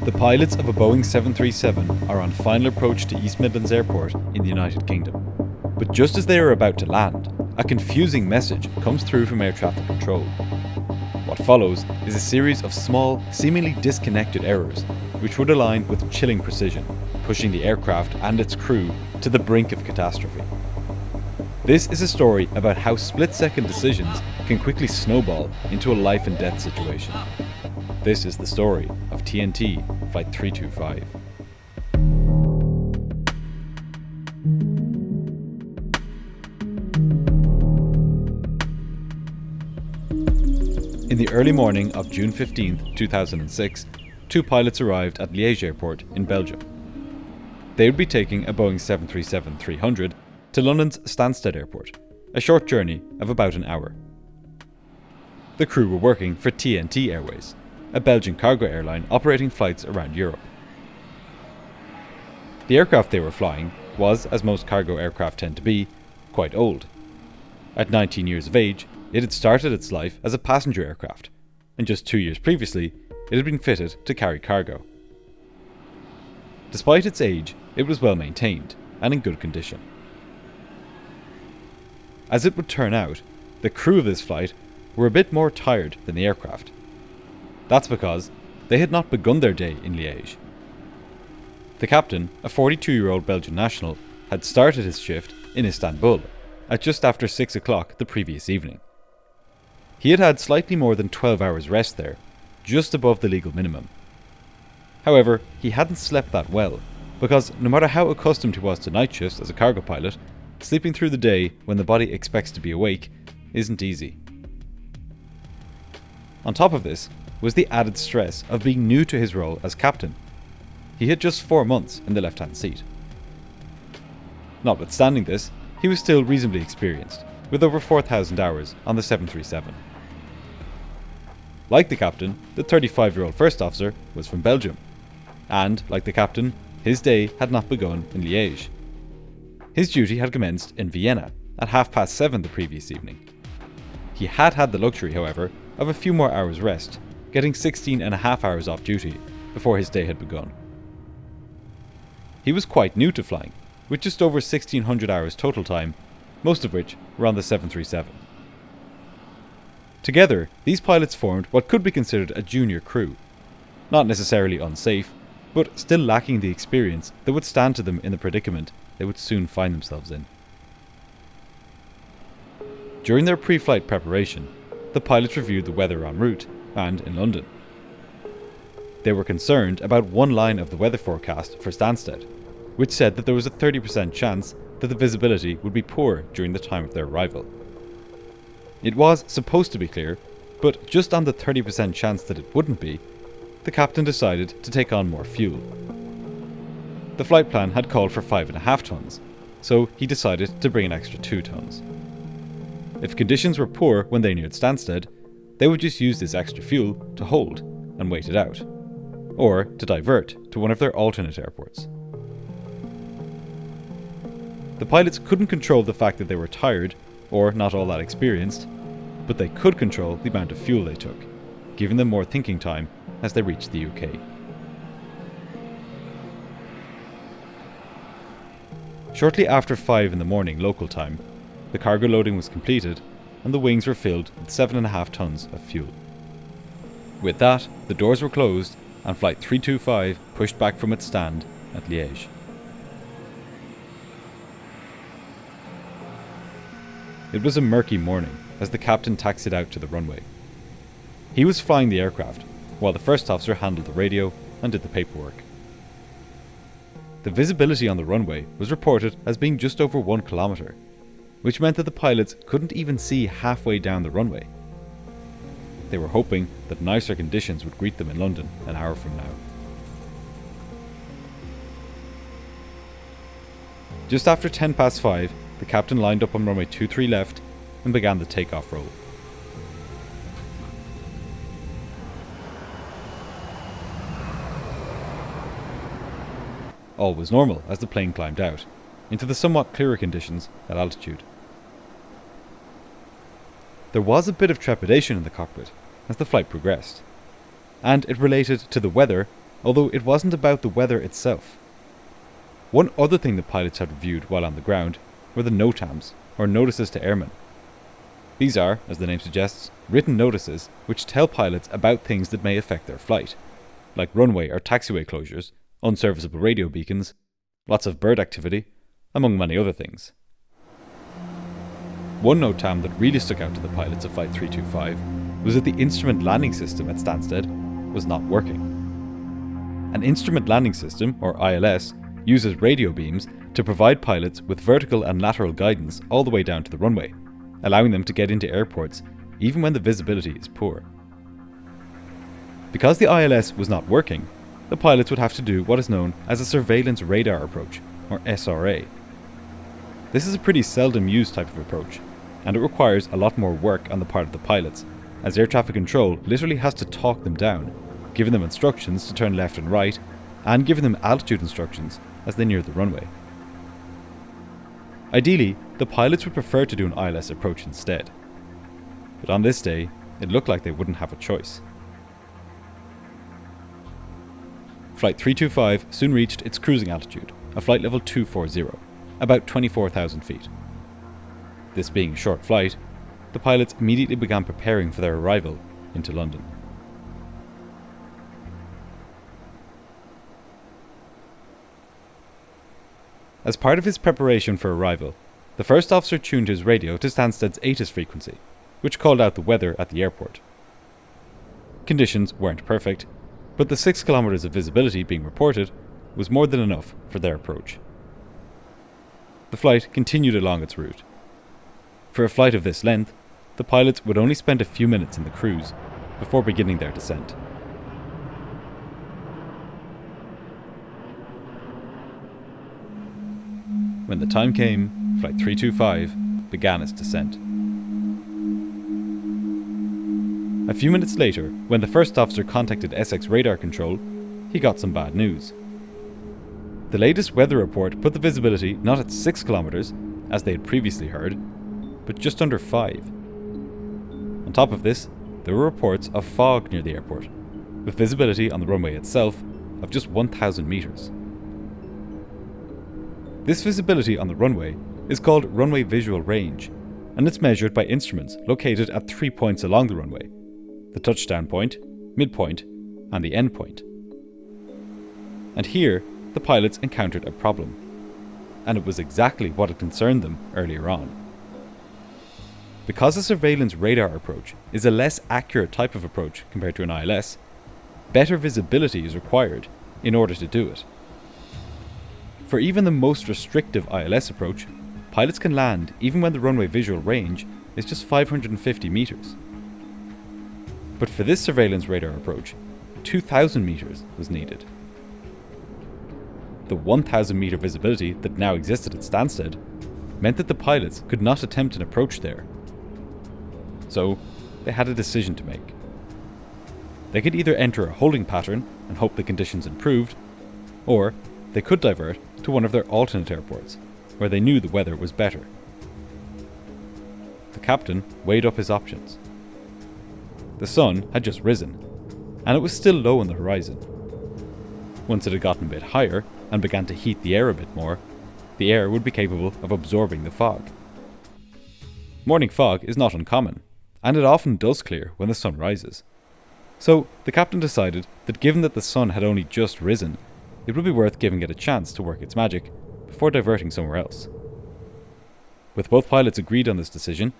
The pilots of a Boeing 737 are on final approach to East Midlands Airport in the United Kingdom. But just as they are about to land, a confusing message comes through from air traffic control. What follows is a series of small, seemingly disconnected errors, which would align with chilling precision, pushing the aircraft and its crew to the brink of catastrophe. This is a story about how split-second decisions can quickly snowball into a life-and-death situation. This is the story of TNT Flight 325. In the early morning of June 15, 2006, two pilots arrived at Liège Airport in Belgium. They would be taking a Boeing 737-300 to London's Stansted Airport, a short journey of about an hour. The crew were working for TNT Airways, a Belgian cargo airline operating flights around Europe. The aircraft they were flying was, as most cargo aircraft tend to be, quite old. At 19 years of age, it had started its life as a passenger aircraft, and just 2 years previously, it had been fitted to carry cargo. Despite its age, it was well maintained and in good condition. As it would turn out, the crew of this flight were a bit more tired than the aircraft. That's because they had not begun their day in Liège. The captain, a 42-year-old Belgian national, had started his shift in Istanbul at just after 6 o'clock the previous evening. He had had slightly more than 12 hours rest there, just above the legal minimum. However, he hadn't slept that well, because no matter how accustomed he was to night shifts as a cargo pilot, sleeping through the day when the body expects to be awake isn't easy. On top of this was the added stress of being new to his role as captain. He had just 4 months in the left-hand seat. Notwithstanding this, he was still reasonably experienced, with over 4,000 hours on the 737. Like the captain, the 35-year-old first officer was from Belgium, and, like the captain, his day had not begun in Liège. His duty had commenced in Vienna at 7:30 the previous evening. He had had the luxury, however, of a few more hours rest, getting 16.5 hours off duty before his day had begun. He was quite new to flying, with just over 1,600 hours total time, most of which were on the 737. Together, these pilots formed what could be considered a junior crew, not necessarily unsafe, but still lacking the experience that would stand to them in the predicament they would soon find themselves in. During their pre-flight preparation, the pilots reviewed the weather en route and in London. They were concerned about one line of the weather forecast for Stansted, which said that there was a 30% chance that the visibility would be poor during the time of their arrival. It was supposed to be clear, but just on the 30% chance that it wouldn't be, the captain decided to take on more fuel. The flight plan had called for 5.5 tons, so he decided to bring an extra 2 tons. If conditions were poor when they neared Stansted, they would just use this extra fuel to hold and wait it out, or to divert to one of their alternate airports. The pilots couldn't control the fact that they were tired or not all that experienced, but they could control the amount of fuel they took, giving them more thinking time as they reached the UK. Shortly after 5 in the morning local time, the cargo loading was completed and the wings were filled with 7.5 tons of fuel. With that, the doors were closed and Flight 325 pushed back from its stand at Liège. It was a murky morning as the captain taxied out to the runway. He was flying the aircraft, while the first officer handled the radio and did the paperwork. The visibility on the runway was reported as being just over 1 kilometre, which meant that the pilots couldn't even see halfway down the runway. They were hoping that nicer conditions would greet them in London an hour from now. Just after 5:10, the captain lined up on runway 23 left and began the takeoff roll. All was normal as the plane climbed out, into the somewhat clearer conditions at altitude. There was a bit of trepidation in the cockpit as the flight progressed, and it related to the weather although it wasn't about the weather itself. One other thing the pilots had reviewed while on the ground were the NOTAMs, or notices to airmen. These are, as the name suggests, written notices which tell pilots about things that may affect their flight, like runway or taxiway closures, unserviceable radio beacons, lots of bird activity, among many other things. One NOTAM that really stuck out to the pilots of Flight 325 was that the instrument landing system at Stansted was not working. An instrument landing system, or ILS, uses radio beams to provide pilots with vertical and lateral guidance all the way down to the runway, allowing them to get into airports even when the visibility is poor. Because the ILS was not working, the pilots would have to do what is known as a surveillance radar approach, or SRA. This is a pretty seldom used type of approach, and it requires a lot more work on the part of the pilots, as air traffic control literally has to talk them down, giving them instructions to turn left and right, and giving them altitude instructions as they near the runway. Ideally, the pilots would prefer to do an ILS approach instead, but on this day, it looked like they wouldn't have a choice. Flight 325 soon reached its cruising altitude, a flight level 240, about 24,000 feet. This being a short flight, the pilots immediately began preparing for their arrival into London. As part of his preparation for arrival, the first officer tuned his radio to Stansted's ATIS frequency, which called out the weather at the airport. Conditions weren't perfect, but the 6 kilometers of visibility being reported was more than enough for their approach. The flight continued along its route. For a flight of this length, the pilots would only spend a few minutes in the cruise before beginning their descent. When the time came, Flight 325 began its descent. A few minutes later, when the first officer contacted Essex Radar Control, he got some bad news. The latest weather report put the visibility not at 6 kilometers, as they had previously heard, but just under 5. On top of this, there were reports of fog near the airport, with visibility on the runway itself of just 1,000 meters. This visibility on the runway is called runway visual range, and it's measured by instruments located at 3 points along the runway: the touchdown point, midpoint, and the end point. And here, the pilots encountered a problem, and it was exactly what had concerned them earlier on. Because a surveillance radar approach is a less accurate type of approach compared to an ILS, better visibility is required in order to do it. For even the most restrictive ILS approach, pilots can land even when the runway visual range is just 550 meters. But for this surveillance radar approach, 2,000 meters was needed. The 1,000 meter visibility that now existed at Stansted meant that the pilots could not attempt an approach there. So, they had a decision to make. They could either enter a holding pattern and hope the conditions improved, or they could divert to one of their alternate airports, where they knew the weather was better. The captain weighed up his options. The sun had just risen, and it was still low on the horizon. Once it had gotten a bit higher and began to heat the air a bit more, the air would be capable of absorbing the fog. Morning fog is not uncommon, and it often does clear when the sun rises. So the captain decided that given that the sun had only just risen, it would be worth giving it a chance to work its magic before diverting somewhere else. With both pilots agreed on this decision,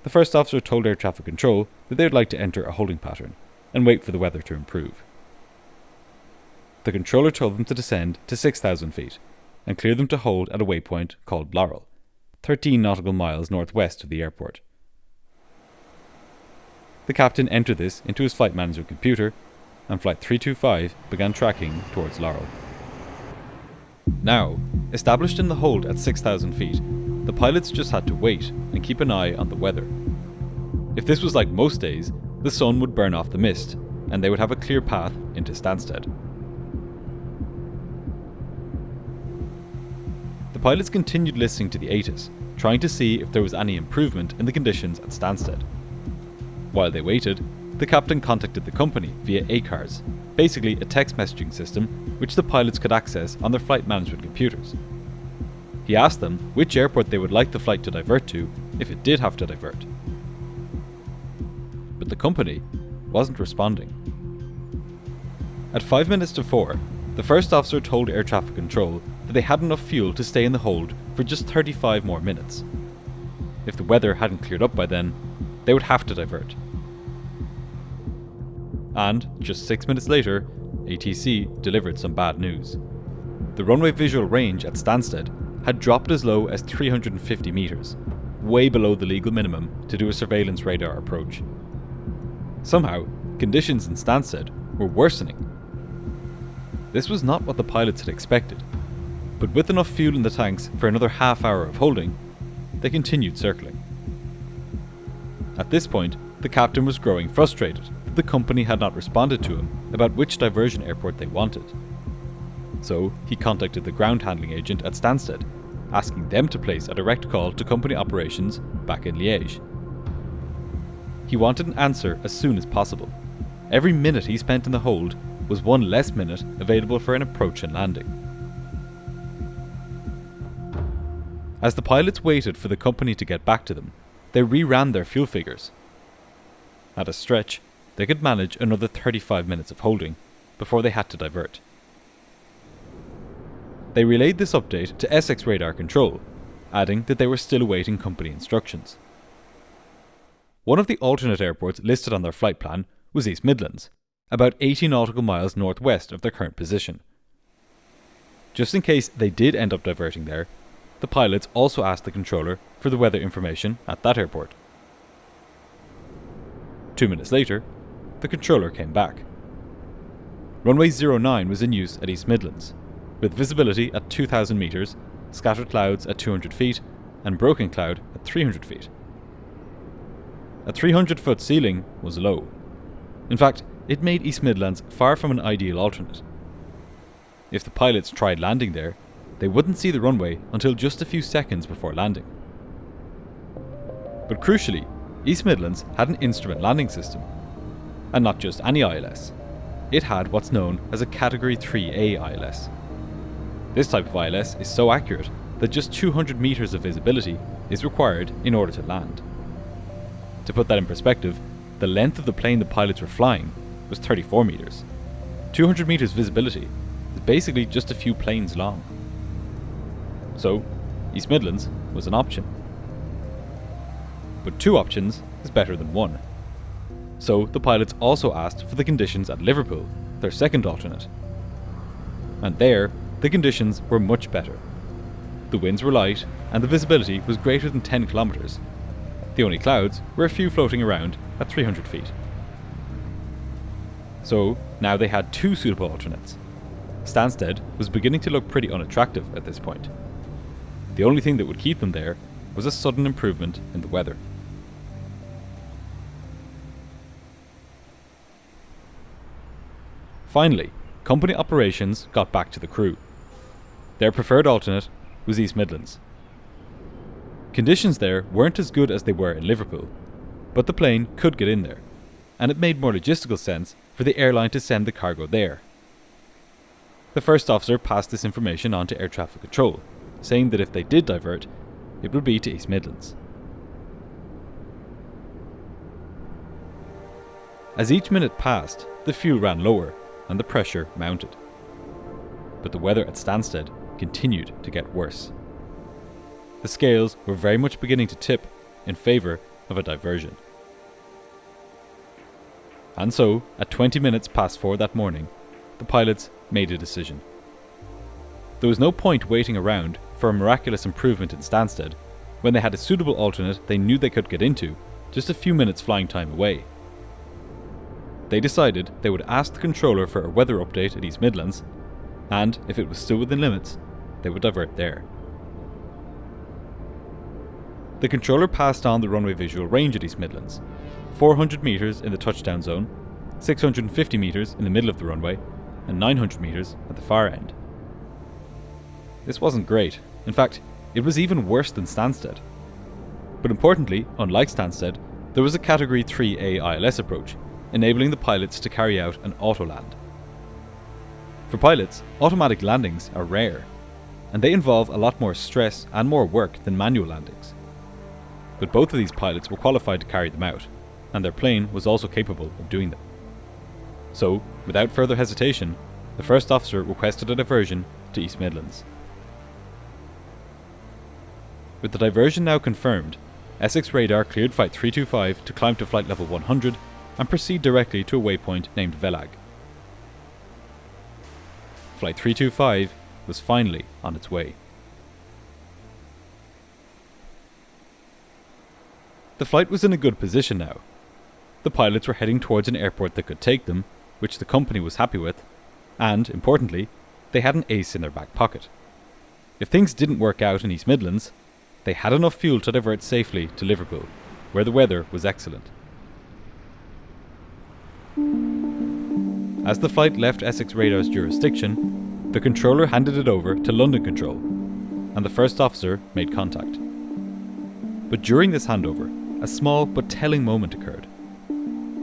the first officer told air traffic control that they would like to enter a holding pattern and wait for the weather to improve. The controller told them to descend to 6,000 feet and cleared them to hold at a waypoint called Laurel, 13 nautical miles northwest of the airport. The captain entered this into his flight management computer, and Flight 325 began tracking towards Laurel. Now, established in the hold at 6,000 feet, the pilots just had to wait and keep an eye on the weather. If this was like most days, the sun would burn off the mist, and they would have a clear path into Stansted. The pilots continued listening to the ATIS, trying to see if there was any improvement in the conditions at Stansted. While they waited, the captain contacted the company via ACARS, basically a text messaging system which the pilots could access on their flight management computers. He asked them which airport they would like the flight to divert to if it did have to divert. But the company wasn't responding. At 5 minutes to 4, the first officer told air traffic control that they had enough fuel to stay in the hold for just 35 more minutes. If the weather hadn't cleared up by then, they would have to divert. And just 6 minutes later, ATC delivered some bad news. The runway visual range at Stansted had dropped as low as 350 metres, way below the legal minimum to do a surveillance radar approach. Somehow, conditions in Stansted were worsening. This was not what the pilots had expected, but with enough fuel in the tanks for another half hour of holding, they continued circling. At this point, the captain was growing frustrated that the company had not responded to him about which diversion airport they wanted. So he contacted the ground handling agent at Stansted, asking them to place a direct call to company operations back in Liège. He wanted an answer as soon as possible. Every minute he spent in the hold was one less minute available for an approach and landing. As the pilots waited for the company to get back to them, they re-ran their fuel figures. At a stretch, they could manage another 35 minutes of holding before they had to divert. They relayed this update to Essex radar control, adding that they were still awaiting company instructions. One of the alternate airports listed on their flight plan was East Midlands, about 80 nautical miles northwest of their current position. Just in case they did end up diverting there, the pilots also asked the controller for the weather information at that airport. 2 minutes later, the controller came back. Runway 09 was in use at East Midlands, with visibility at 2,000 metres, scattered clouds at 200 feet, and broken cloud at 300 feet. A 300-foot ceiling was low. In fact, it made East Midlands far from an ideal alternate. If the pilots tried landing there, they wouldn't see the runway until just a few seconds before landing. But crucially, East Midlands had an instrument landing system. And not just any ILS. It had what's known as a Category 3A ILS. This type of ILS is so accurate that just 200 metres of visibility is required in order to land. To put that in perspective, the length of the plane the pilots were flying was 34 metres. 200 metres visibility is basically just a few planes long. So, East Midlands was an option. But 2 options is better than 1. So the pilots also asked for the conditions at Liverpool, their second alternate. And there, the conditions were much better. The winds were light and the visibility was greater than 10 kilometres. The only clouds were a few floating around at 300 feet. So now they had 2 suitable alternates. Stansted was beginning to look pretty unattractive at this point. The only thing that would keep them there was a sudden improvement in the weather. Finally, company operations got back to the crew. Their preferred alternate was East Midlands. Conditions there weren't as good as they were in Liverpool, but the plane could get in there, and it made more logistical sense for the airline to send the cargo there. The first officer passed this information on to air traffic control, saying that if they did divert, it would be to East Midlands. As each minute passed, the fuel ran lower and the pressure mounted. But the weather at Stansted continued to get worse. The scales were very much beginning to tip in favour of a diversion. And so, at 20 minutes past 4 that morning, the pilots made a decision. There was no point waiting around for a miraculous improvement in Stansted when they had a suitable alternate they knew they could get into just a few minutes flying time away. They decided they would ask the controller for a weather update at East Midlands, and if it was still within limits, they would divert there. The controller passed on the runway visual range at East Midlands, 400 metres in the touchdown zone, 650 metres in the middle of the runway, and 900 metres at the far end. This wasn't great. In fact, it was even worse than Stansted. But importantly, unlike Stansted, there was a Category 3A ILS approach, enabling the pilots to carry out an auto-land. For pilots, automatic landings are rare, and they involve a lot more stress and more work than manual landings. But both of these pilots were qualified to carry them out, and their plane was also capable of doing them. So, without further hesitation, the first officer requested a diversion to East Midlands. With the diversion now confirmed, Essex Radar cleared Flight 325 to climb to flight level 100 and proceed directly to a waypoint named Velag. Flight 325 was finally on its way. The flight was in a good position now. The pilots were heading towards an airport that could take them, which the company was happy with, and, importantly, they had an ace in their back pocket. If things didn't work out in East Midlands, they had enough fuel to divert safely to Liverpool, where the weather was excellent. As the flight left Essex Radar's jurisdiction, the controller handed it over to London Control, and the first officer made contact. But during this handover, a small but telling moment occurred.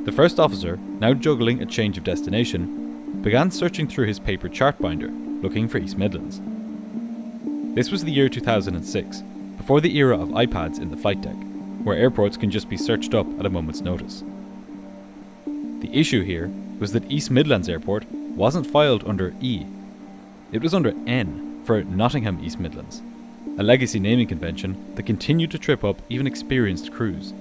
The first officer, now juggling a change of destination, began searching through his paper chart binder, looking for East Midlands. This was the year 2006, before the era of iPads in the flight deck, where airports can just be searched up at a moment's notice. The issue here was that East Midlands Airport wasn't filed under E. It was under N for Nottingham East Midlands, a legacy naming convention that continued to trip up even experienced crews.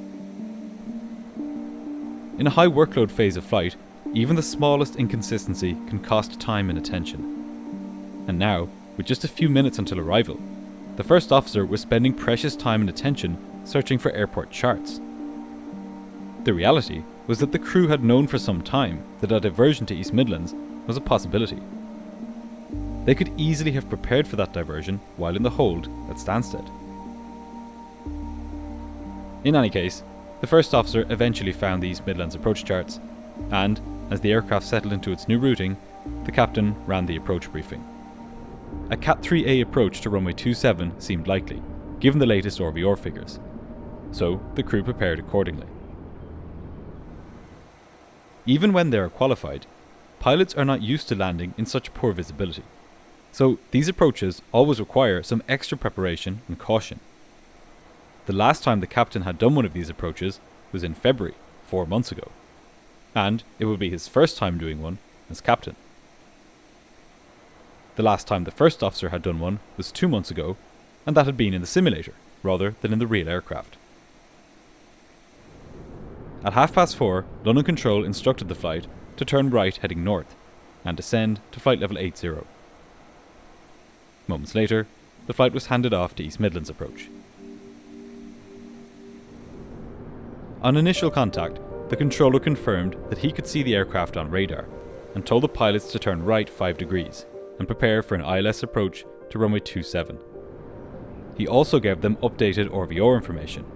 In a high workload phase of flight, even the smallest inconsistency can cost time and attention. And now, with just a few minutes until arrival, the first officer was spending precious time and attention searching for airport charts. The reality was that the crew had known for some time that a diversion to East Midlands was a possibility. They could easily have prepared for that diversion while in the hold at Stansted. In any case, the first officer eventually found the East Midlands approach charts, and, as the aircraft settled into its new routing, the captain ran the approach briefing. A Cat 3A approach to runway 27 seemed likely, given the latest RVR figures, so the crew prepared accordingly. Even when they are qualified, pilots are not used to landing in such poor visibility, so these approaches always require some extra preparation and caution. The last time the captain had done one of these approaches was in February, 4 months ago, and it would be his first time doing one as captain. The last time the first officer had done one was 2 months ago, and that had been in the simulator rather than in the real aircraft. At 4:30, London Control instructed the flight to turn right heading north and descend to flight level 80. Moments later, the flight was handed off to East Midlands approach. On initial contact, the controller confirmed that he could see the aircraft on radar and told the pilots to turn right 5 degrees and prepare for an ILS approach to runway 27. He also gave them updated RVR information.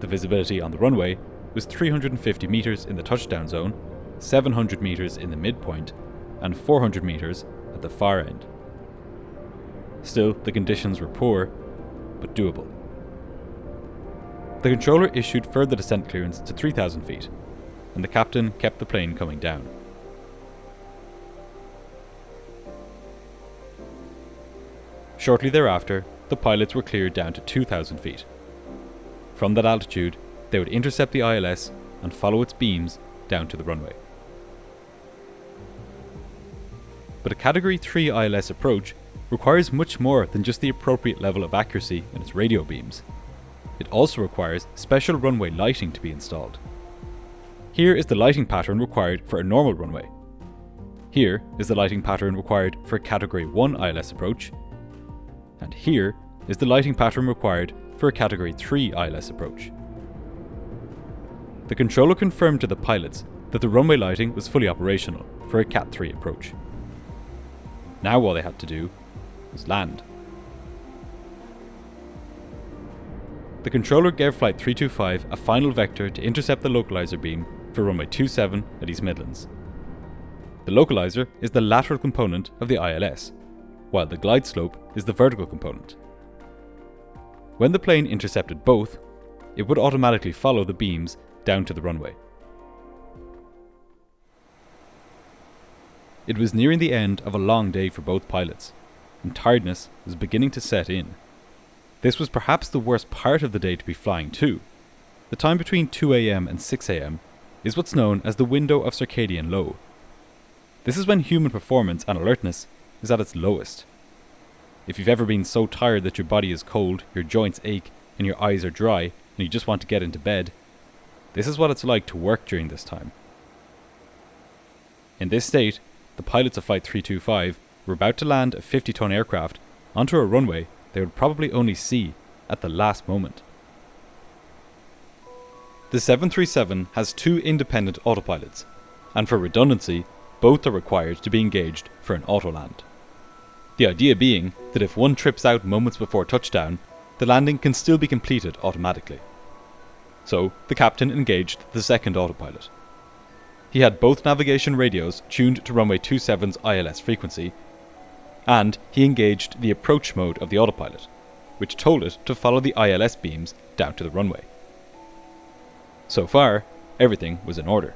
The visibility on the runway was 350 metres in the touchdown zone, 700 metres in the midpoint, and 400 metres at the far end. Still, the conditions were poor, but doable. The controller issued further descent clearance to 3,000 feet, and the captain kept the plane coming down. Shortly thereafter, the pilots were cleared down to 2,000 feet. From that altitude, they would intercept the ILS and follow its beams down to the runway. But a Category 3 ILS approach requires much more than just the appropriate level of accuracy in its radio beams. It also requires special runway lighting to be installed. Here is the lighting pattern required for a normal runway. Here is the lighting pattern required for a Category 1 ILS approach. And here is the lighting pattern required for a Category 3 ILS approach. The controller confirmed to the pilots that the runway lighting was fully operational for a Cat 3 approach. Now all they had to do was land. The controller gave Flight 325 a final vector to intercept the localizer beam for runway 27 at East Midlands. The localizer is the lateral component of the ILS, while the glide slope is the vertical component. When the plane intercepted both, it would automatically follow the beams down to the runway. It was nearing the end of a long day for both pilots, and tiredness was beginning to set in. This was perhaps the worst part of the day to be flying too. The time between 2 a.m. and 6 a.m. is what's known as the window of circadian low. This is when human performance and alertness is at its lowest. If you've ever been so tired that your body is cold, your joints ache, and your eyes are dry, and you just want to get into bed, this is what it's like to work during this time. In this state, the pilots of Flight 325 were about to land a 50-ton aircraft onto a runway they would probably only see at the last moment. The 737 has 2 independent autopilots, and for redundancy, both are required to be engaged for an autoland. The idea being that if one trips out moments before touchdown, the landing can still be completed automatically. So, the captain engaged the second autopilot. He had both navigation radios tuned to runway 27's ILS frequency, and he engaged the approach mode of the autopilot, which told it to follow the ILS beams down to the runway. So far, everything was in order.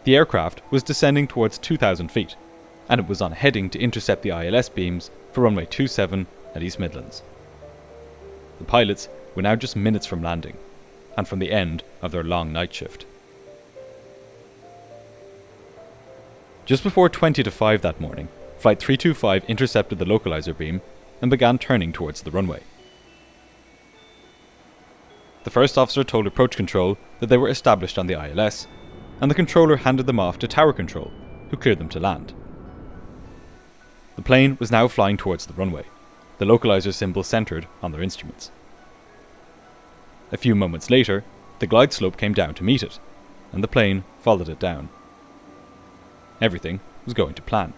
The aircraft was descending towards 2,000 feet, and it was on heading to intercept the ILS beams for runway 27 at East Midlands. The pilots were now just minutes from landing, and from the end of their long night shift. Just before 20 to 5 that morning, Flight 325 intercepted the localizer beam and began turning towards the runway. The first officer told approach control that they were established on the ILS, and the controller handed them off to tower control, who cleared them to land. The plane was now flying towards the runway, the localizer symbol centered on their instruments. A few moments later, the glide slope came down to meet it, and the plane followed it down. Everything was going to plan.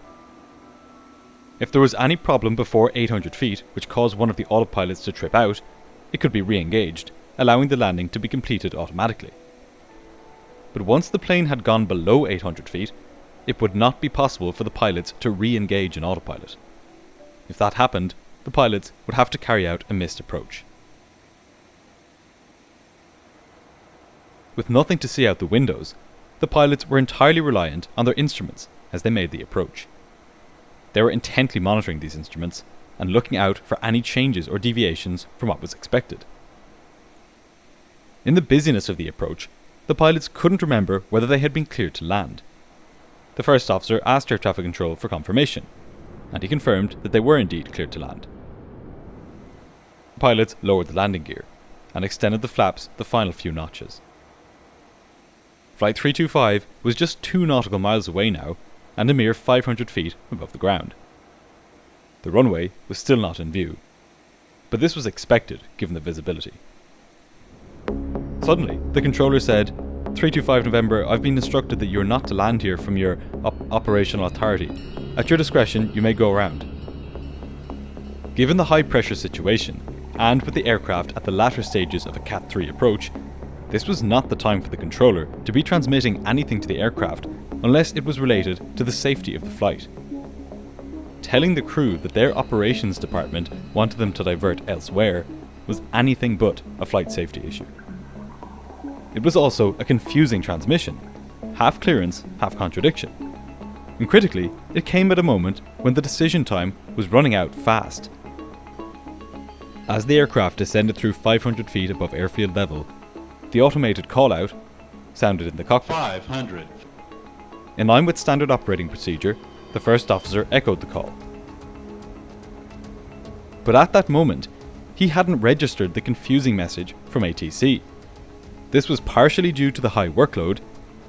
If there was any problem before 800 feet which caused one of the autopilots to trip out, it could be re-engaged, allowing the landing to be completed automatically. But once the plane had gone below 800 feet, it would not be possible for the pilots to re-engage an autopilot. If that happened, the pilots would have to carry out a missed approach. With nothing to see out the windows, the pilots were entirely reliant on their instruments as they made the approach. They were intently monitoring these instruments and looking out for any changes or deviations from what was expected. In the busyness of the approach, the pilots couldn't remember whether they had been cleared to land. The first officer asked air traffic control for confirmation, and he confirmed that they were indeed cleared to land. The pilots lowered the landing gear and extended the flaps the final few notches. Flight 325 was just 2 nautical miles away now, and a mere 500 feet above the ground. The runway was still not in view, but this was expected given the visibility. Suddenly, the controller said, 325 November, I've been instructed that you are not to land here from your operational authority. At your discretion, you may go around. Given the high pressure situation, and with the aircraft at the latter stages of a Cat 3 approach, this was not the time for the controller to be transmitting anything to the aircraft unless it was related to the safety of the flight. Telling the crew that their operations department wanted them to divert elsewhere was anything but a flight safety issue. It was also a confusing transmission, half clearance, half contradiction. And critically, it came at a moment when the decision time was running out fast. As the aircraft descended through 500 feet above airfield level, the automated call-out sounded in the cockpit. 500. In line with standard operating procedure, the first officer echoed the call. But at that moment, he hadn't registered the confusing message from ATC. This was partially due to the high workload,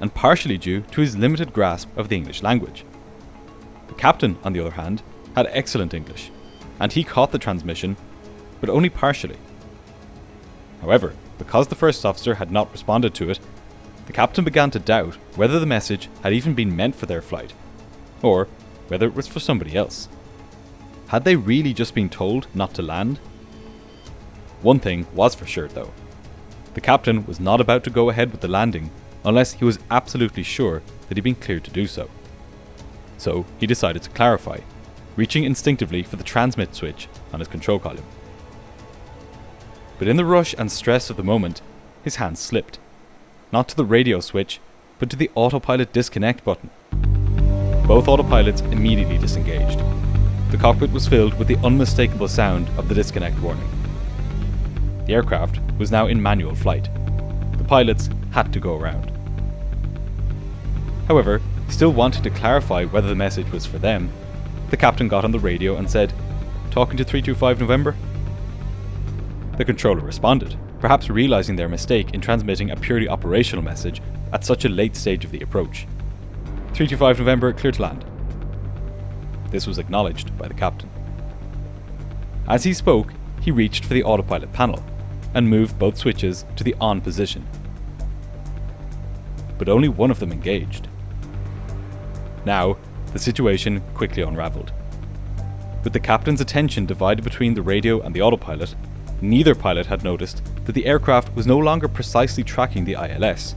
and partially due to his limited grasp of the English language. The captain, on the other hand, had excellent English, and he caught the transmission, but only partially. However, because the first officer had not responded to it, the captain began to doubt whether the message had even been meant for their flight, or whether it was for somebody else. Had they really just been told not to land? One thing was for sure though. The captain was not about to go ahead with the landing unless he was absolutely sure that he'd been cleared to do so. So he decided to clarify, reaching instinctively for the transmit switch on his control column. But in the rush and stress of the moment, his hand slipped, not to the radio switch, but to the autopilot disconnect button. both autopilots immediately disengaged. The cockpit was filled with the unmistakable sound of the disconnect warning. The aircraft was now in manual flight. The pilots had to go around. However, still wanting to clarify whether the message was for them, the captain got on the radio and said, "Talking to 325 November?" The controller responded, perhaps realizing their mistake in transmitting a purely operational message at such a late stage of the approach. 325 November, clear to land. This was acknowledged by the captain. As he spoke, he reached for the autopilot panel and moved both switches to the on position. But only one of them engaged. Now, the situation quickly unraveled. With the captain's attention divided between the radio and the autopilot, neither pilot had noticed that the aircraft was no longer precisely tracking the ILS.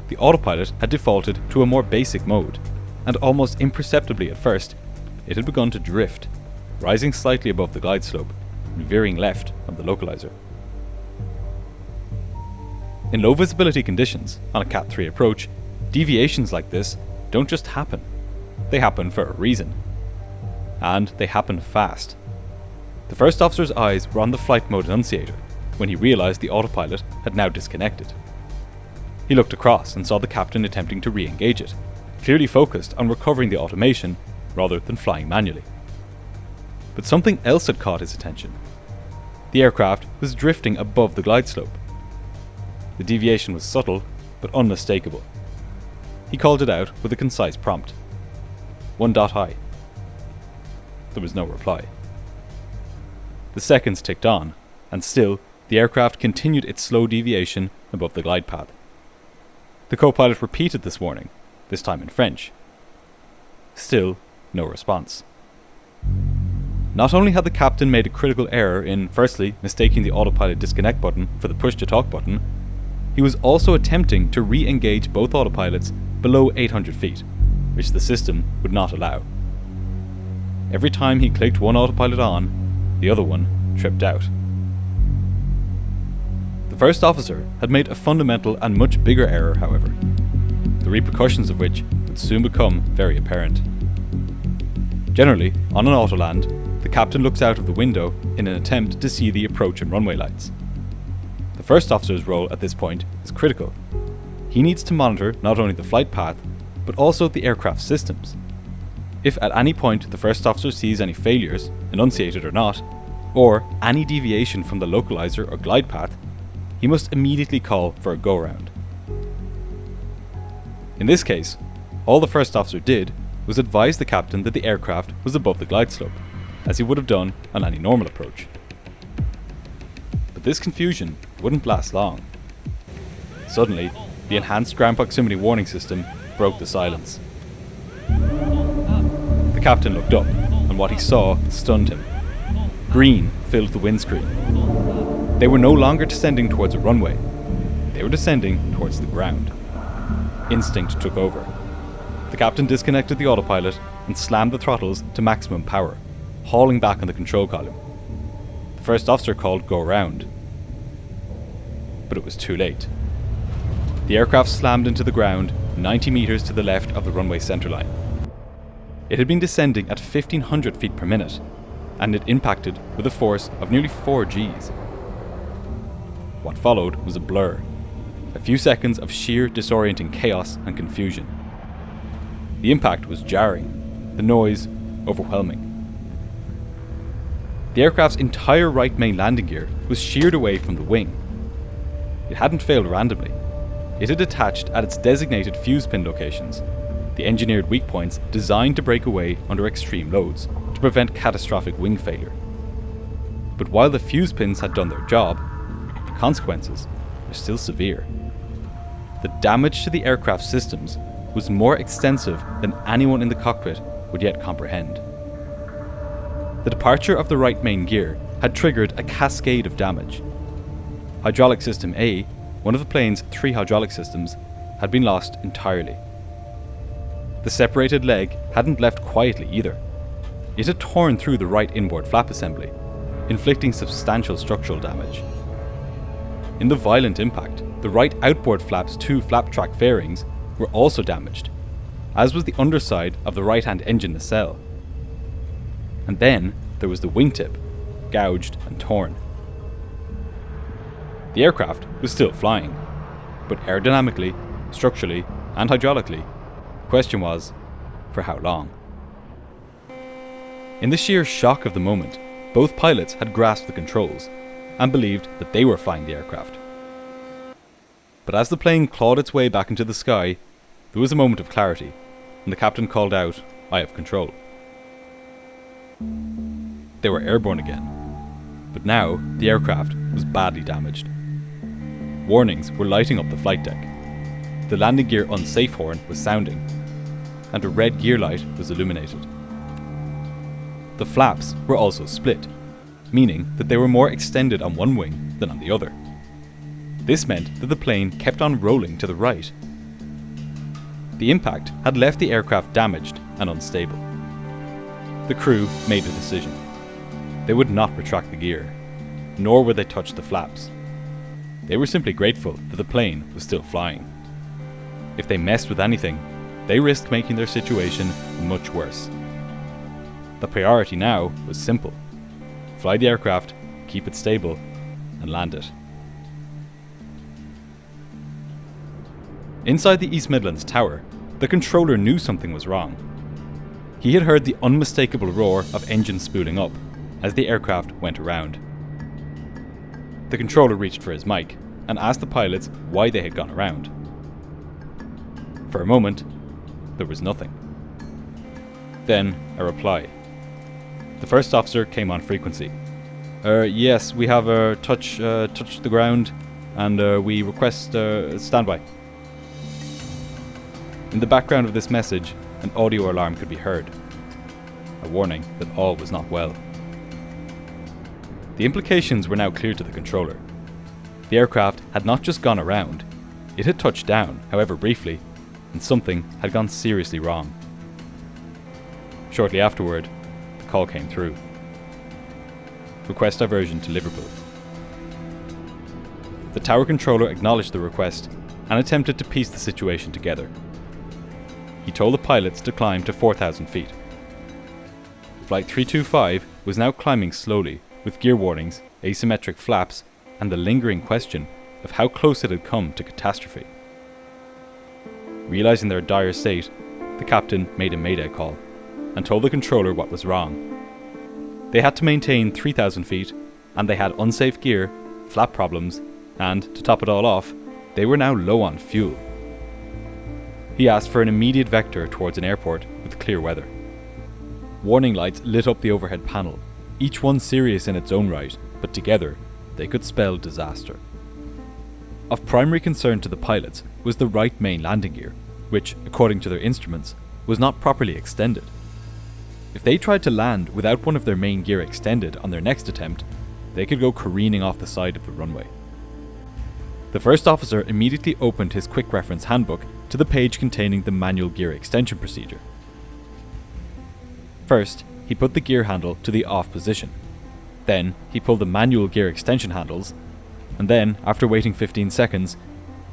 The autopilot had defaulted to a more basic mode, and almost imperceptibly at first, it had begun to drift, rising slightly above the glide slope and veering left of the localizer. In low visibility conditions on a Cat 3 approach, deviations like this don't just happen. They happen for a reason. And they happen fast. The first officer's eyes were on the flight mode annunciator when he realized the autopilot had now disconnected. He looked across and saw the captain attempting to re-engage it, clearly focused on recovering the automation rather than flying manually. But something else had caught his attention. The aircraft was drifting above the glide slope. The deviation was subtle, but unmistakable. He called it out with a concise prompt. 1 dot high. There was no reply. The seconds ticked on, and still, the aircraft continued its slow deviation above the glide path. The co-pilot repeated this warning, this time in French. Still, no response. Not only had the captain made a critical error in, firstly, mistaking the autopilot disconnect button for the push-to-talk button, he was also attempting to re-engage both autopilots below 800 feet, which the system would not allow. Every time he clicked one autopilot on, the other one tripped out. The first officer had made a fundamental and much bigger error, however, the repercussions of which would soon become very apparent. Generally, on an autoland, the captain looks out of the window in an attempt to see the approach and runway lights. The first officer's role at this point is critical. He needs to monitor not only the flight path, but also the aircraft systems. If at any point the first officer sees any failures, enunciated or not, or any deviation from the localizer or glide path, he must immediately call for a go-around. In this case, all the first officer did was advise the captain that the aircraft was above the glide slope, as he would have done on any normal approach. But this confusion wouldn't last long. Suddenly, the enhanced ground proximity warning system broke the silence. The captain looked up, and what he saw stunned him. Green filled the windscreen. They were no longer descending towards a runway. They were descending towards the ground. Instinct took over. The captain disconnected the autopilot and slammed the throttles to maximum power, hauling back on the control column. The first officer called go round. But it was too late. The aircraft slammed into the ground 90 meters to the left of the runway centerline. It had been descending at 1,500 feet per minute, and it impacted with a force of nearly 4 Gs. What followed was a blur. A few seconds of sheer disorienting chaos and confusion. The impact was jarring, the noise overwhelming. The aircraft's entire right main landing gear was sheared away from the wing. It hadn't failed randomly. It had attached at its designated fuse pin locations, the engineered weak points designed to break away under extreme loads to prevent catastrophic wing failure. But while the fuse pins had done their job, the consequences were still severe. The damage to the aircraft systems was more extensive than anyone in the cockpit would yet comprehend. The departure of the right main gear had triggered a cascade of damage. Hydraulic System A, one of the plane's 3 hydraulic systems, had been lost entirely. The separated leg hadn't left quietly either. It had torn through the right inboard flap assembly, inflicting substantial structural damage. In the violent impact, the right outboard flap's 2 flap track fairings were also damaged, as was the underside of the right-hand engine nacelle. And then there was the wingtip, gouged and torn. The aircraft was still flying, but aerodynamically, structurally, and hydraulically, the question was, for how long? In the sheer shock of the moment, both pilots had grasped the controls and believed that they were flying the aircraft. But as the plane clawed its way back into the sky, there was a moment of clarity, and the captain called out, "I have control." They were airborne again, but now the aircraft was badly damaged. Warnings were lighting up the flight deck. The landing gear unsafe horn was sounding, and a red gear light was illuminated. The flaps were also split, meaning that they were more extended on one wing than on the other. This meant that the plane kept on rolling to the right. The impact had left the aircraft damaged and unstable. The crew made a decision. They would not retract the gear, nor would they touch the flaps. They were simply grateful that the plane was still flying. If they messed with anything, they risked making their situation much worse. The priority now was simple: fly the aircraft, keep it stable, and land it. Inside the East Midlands tower, the controller knew something was wrong. He had heard the unmistakable roar of engines spooling up as the aircraft went around. The controller reached for his mic and asked the pilots why they had gone around. For a moment, there was nothing. Then, a reply. The first officer came on frequency. Yes, we have touched the ground, and we request standby." In the background of this message, an audio alarm could be heard, a warning that all was not well. The implications were now clear to the controller. The aircraft had not just gone around, it had touched down, however briefly, and something had gone seriously wrong. Shortly afterward, the call came through. Request diversion to Liverpool. The tower controller acknowledged the request and attempted to piece the situation together. He told the pilots to climb to 4,000 feet. Flight 325 was now climbing slowly, with gear warnings, asymmetric flaps, and the lingering question of how close it had come to catastrophe. Realizing their dire state, the captain made a mayday call and told the controller what was wrong. They had to maintain 3,000 feet, and they had unsafe gear, flap problems, and, to top it all off, they were now low on fuel. He asked for an immediate vector towards an airport with clear weather. Warning lights lit up the overhead panel, each one serious in its own right, but together they could spell disaster. Of primary concern to the pilots was the right main landing gear, which, according to their instruments, was not properly extended. If they tried to land without one of their main gear extended on their next attempt, they could go careening off the side of the runway. The first officer immediately opened his quick reference handbook to the page containing the manual gear extension procedure. First, he put the gear handle to the off position. Then, he pulled the manual gear extension handles, and then, after waiting 15 seconds,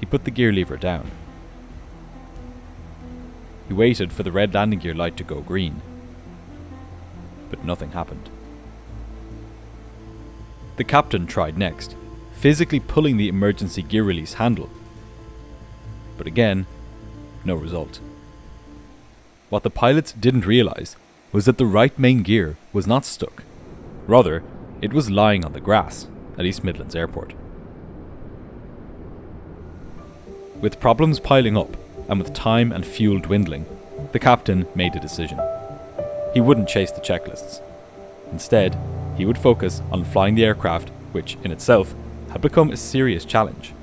he put the gear lever down. He waited for the red landing gear light to go green. But nothing happened. The captain tried next, physically pulling the emergency gear release handle. But again, no result. What the pilots didn't realize was that the right main gear was not stuck. Rather, it was lying on the grass at East Midlands Airport. With problems piling up and with time and fuel dwindling, the captain made a decision. He wouldn't chase the checklists. Instead, he would focus on flying the aircraft, which in itself had become a serious challenge.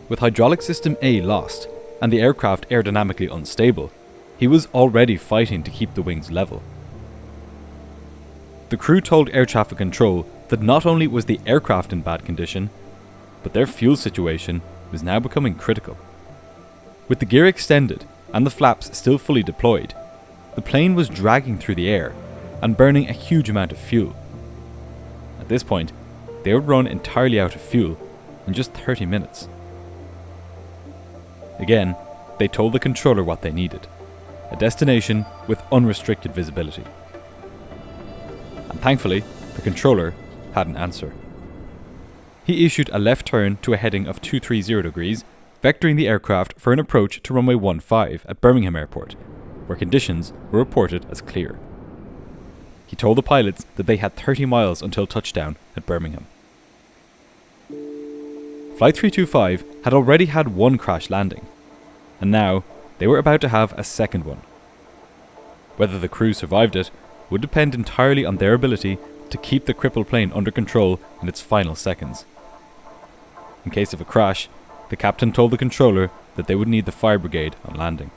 With hydraulic system A lost and the aircraft aerodynamically unstable, he was already fighting to keep the wings level. The crew told air traffic control that not only was the aircraft in bad condition, but their fuel situation was now becoming critical. With the gear extended and the flaps still fully deployed, the plane was dragging through the air and burning a huge amount of fuel. At this point, they would run entirely out of fuel in just 30 minutes. Again, they told the controller what they needed: a destination with unrestricted visibility. And thankfully, the controller had an answer. He issued a left turn to a heading of 230 degrees, vectoring the aircraft for an approach to runway 15 at Birmingham Airport, where conditions were reported as clear. He told the pilots that they had 30 miles until touchdown at Birmingham. Flight 325 had already had one crash landing, and now they were about to have a second one. Whether the crew survived it would depend entirely on their ability to keep the crippled plane under control in its final seconds. In case of a crash, the captain told the controller that they would need the fire brigade on landing.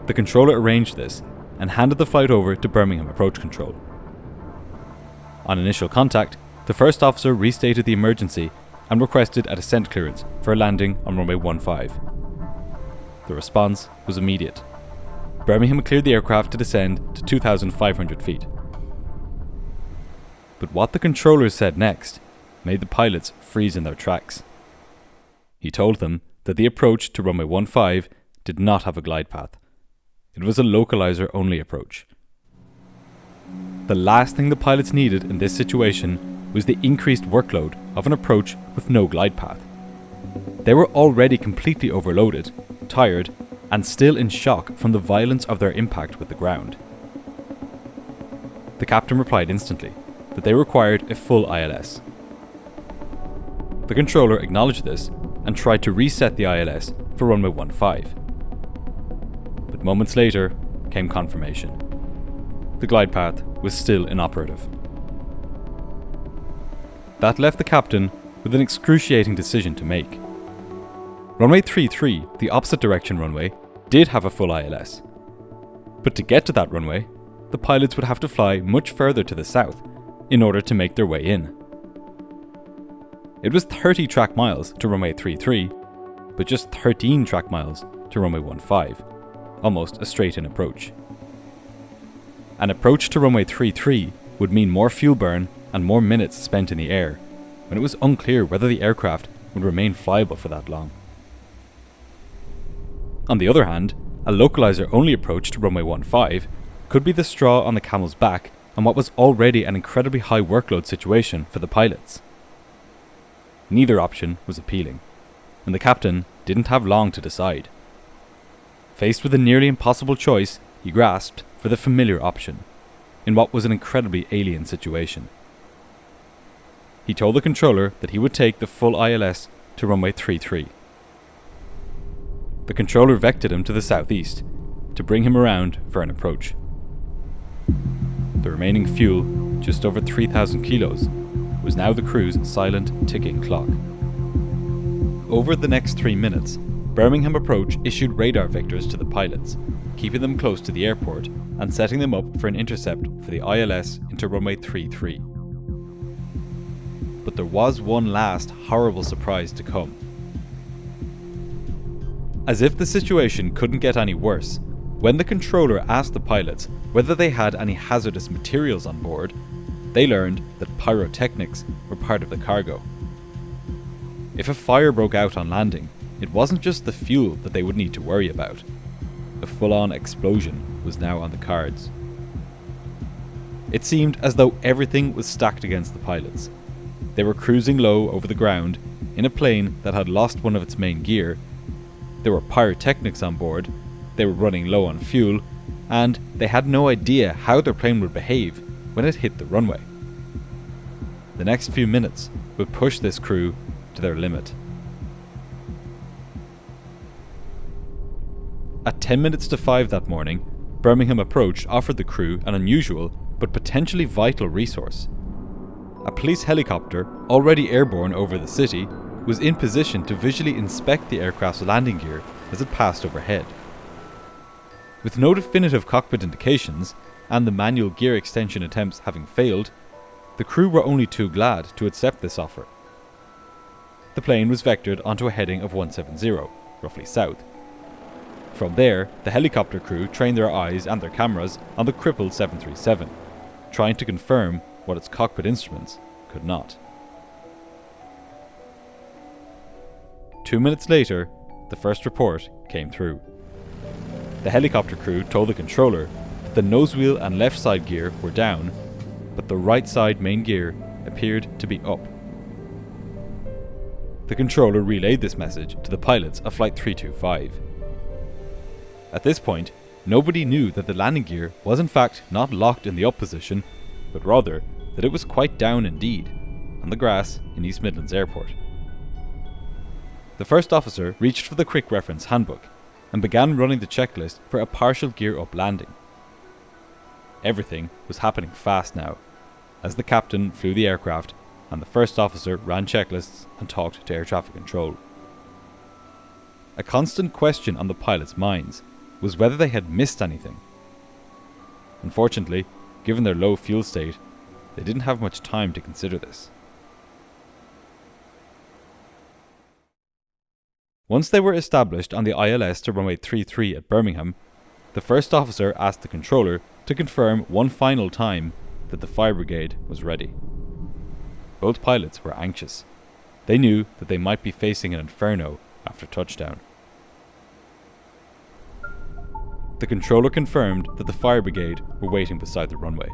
The controller arranged this and handed the flight over to Birmingham Approach Control. On initial contact, the first officer restated the emergency and requested a descent clearance for a landing on runway 15. The response was immediate. Birmingham cleared the aircraft to descend to 2,500 feet. But what the controller said next made the pilots freeze in their tracks. He told them that the approach to runway 15 did not have a glide path. It was a localizer only approach. The last thing the pilots needed in this situation was the increased workload of an approach with no glide path. They were already completely overloaded, tired, and still in shock from the violence of their impact with the ground. The captain replied instantly that they required a full ILS. The controller acknowledged this and tried to reset the ILS for runway 15. But moments later came confirmation. The glide path was still inoperative. That left the captain with an excruciating decision to make. Runway 33, the opposite direction runway, did have a full ILS. But to get to that runway, the pilots would have to fly much further to the south in order to make their way in. It was 30 track miles to runway 33, but just 13 track miles to runway 15, almost a straight-in approach. An approach to runway 33 would mean more fuel burn and more minutes spent in the air, when it was unclear whether the aircraft would remain flyable for that long. On the other hand, a localizer-only approach to runway 15 could be the straw on the camel's back on what was already an incredibly high workload situation for the pilots. Neither option was appealing, and the captain didn't have long to decide. Faced with a nearly impossible choice, he grasped for the familiar option, in what was an incredibly alien situation. He told the controller that he would take the full ILS to runway 33. The controller vectored him to the southeast, to bring him around for an approach. The remaining fuel, just over 3,000 kilos, was now the crew's silent ticking clock. Over the next 3 minutes, Birmingham Approach issued radar vectors to the pilots, keeping them close to the airport and setting them up for an intercept for the ILS into runway 33. But there was one last horrible surprise to come. As if the situation couldn't get any worse, when the controller asked the pilots whether they had any hazardous materials on board, they learned that pyrotechnics were part of the cargo. If a fire broke out on landing, it wasn't just the fuel that they would need to worry about. A full-on explosion was now on the cards. It seemed as though everything was stacked against the pilots. They were cruising low over the ground in a plane that had lost one of its main gear. There were pyrotechnics on board, they were running low on fuel, and they had no idea how their plane would behave when it hit the runway. The next few minutes would push this crew to their limit. At 10 minutes to 5 that morning, Birmingham Approach offered the crew an unusual but potentially vital resource. A police helicopter, already airborne over the city, was in position to visually inspect the aircraft's landing gear as it passed overhead. With no definitive cockpit indications, and the manual gear extension attempts having failed, the crew were only too glad to accept this offer. The plane was vectored onto a heading of 170, roughly south. From there, the helicopter crew trained their eyes and their cameras on the crippled 737, trying to confirm what its cockpit instruments could not. 2 minutes later, the first report came through. The helicopter crew told the controller that the nose wheel and left side gear were down, but the right side main gear appeared to be up. The controller relayed this message to the pilots of Flight 325. At this point, nobody knew that the landing gear was in fact not locked in the up position, but rather that it was quite down indeed, on the grass in East Midlands Airport. The first officer reached for the quick reference handbook and began running the checklist for a partial gear up landing. Everything was happening fast now, as the captain flew the aircraft and the first officer ran checklists and talked to air traffic control. A constant question on the pilots' minds was whether they had missed anything. Unfortunately, given their low fuel state, they didn't have much time to consider this. Once they were established on the ILS to runway 33 at Birmingham, the first officer asked the controller to confirm one final time that the fire brigade was ready. Both pilots were anxious. They knew that they might be facing an inferno after touchdown. The controller confirmed that the fire brigade were waiting beside the runway.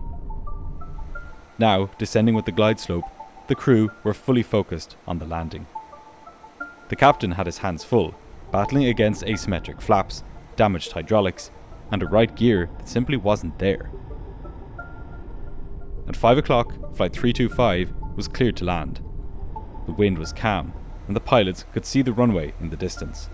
Now, descending with the glide slope, the crew were fully focused on the landing. The captain had his hands full, battling against asymmetric flaps, damaged hydraulics, and a right gear that simply wasn't there. At 5 o'clock, Flight 325 was cleared to land. The wind was calm, and the pilots could see the runway in the distance.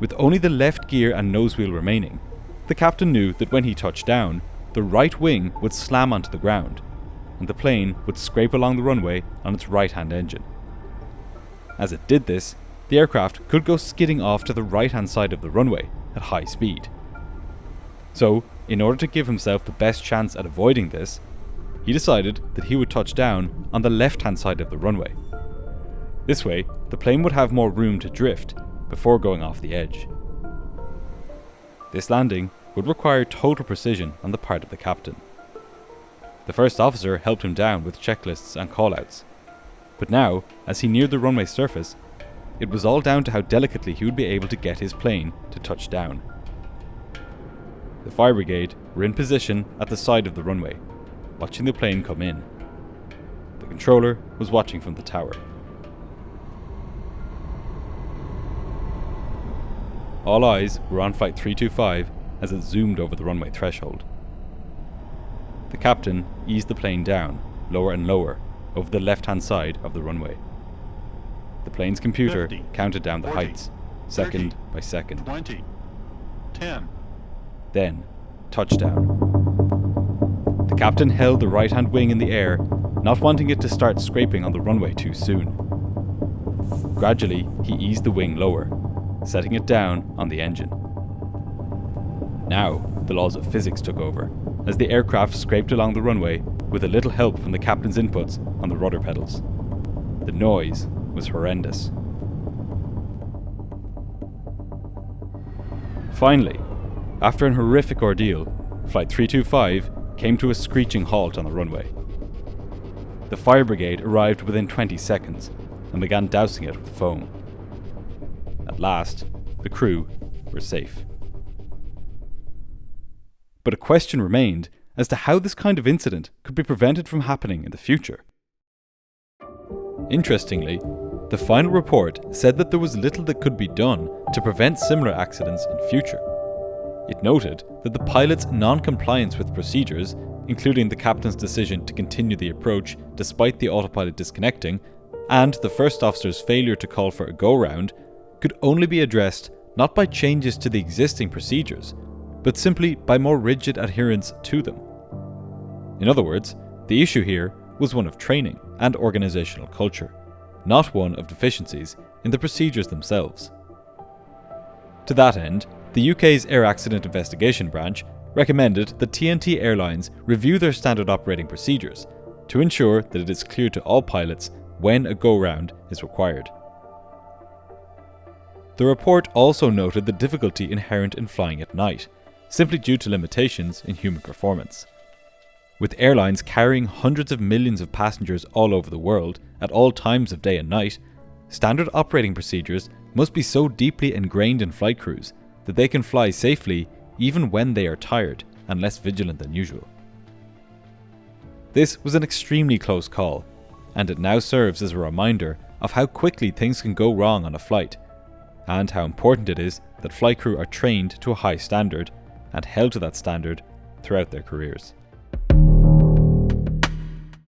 With only the left gear and nose wheel remaining, the captain knew that when he touched down, the right wing would slam onto the ground, and the plane would scrape along the runway on its right-hand engine. As it did this, the aircraft could go skidding off to the right-hand side of the runway at high speed. So, in order to give himself the best chance at avoiding this, he decided that he would touch down on the left-hand side of the runway. This way, the plane would have more room to drift before going off the edge. This landing would require total precision on the part of the captain. The first officer helped him down with checklists and callouts, but now, as he neared the runway surface, it was all down to how delicately he would be able to get his plane to touch down. The fire brigade were in position at the side of the runway, watching the plane come in. The controller was watching from the tower. All eyes were on Flight 325 as it zoomed over the runway threshold. The captain eased the plane down, lower and lower, over the left-hand side of the runway. The plane's computer 50, counted down the 40, heights, second 30, by second. 20, 10. Then, touchdown. The captain held the right-hand wing in the air, not wanting it to start scraping on the runway too soon. Gradually, he eased the wing lower, setting it down on the engine. Now, the laws of physics took over, as the aircraft scraped along the runway with a little help from the captain's inputs on the rudder pedals. The noise was horrendous. Finally, after an horrific ordeal, Flight 325 came to a screeching halt on the runway. The fire brigade arrived within 20 seconds and began dousing it with foam. At last, the crew were safe. But a question remained as to how this kind of incident could be prevented from happening in the future. Interestingly, the final report said that there was little that could be done to prevent similar accidents in future. It noted that the pilot's non-compliance with procedures, including the captain's decision to continue the approach despite the autopilot disconnecting, and the first officer's failure to call for a go-round, could only be addressed not by changes to the existing procedures, but simply by more rigid adherence to them. In other words, the issue here was one of training and organisational culture, not one of deficiencies in the procedures themselves. To that end, the UK's Air Accident Investigation Branch recommended that TNT Airlines review their standard operating procedures to ensure that it is clear to all pilots when a go-round is required. The report also noted the difficulty inherent in flying at night, simply due to limitations in human performance. With airlines carrying hundreds of millions of passengers all over the world at all times of day and night, standard operating procedures must be so deeply ingrained in flight crews that they can fly safely even when they are tired and less vigilant than usual. This was an extremely close call, and it now serves as a reminder of how quickly things can go wrong on a flight, and how important it is that flight crew are trained to a high standard and held to that standard throughout their careers.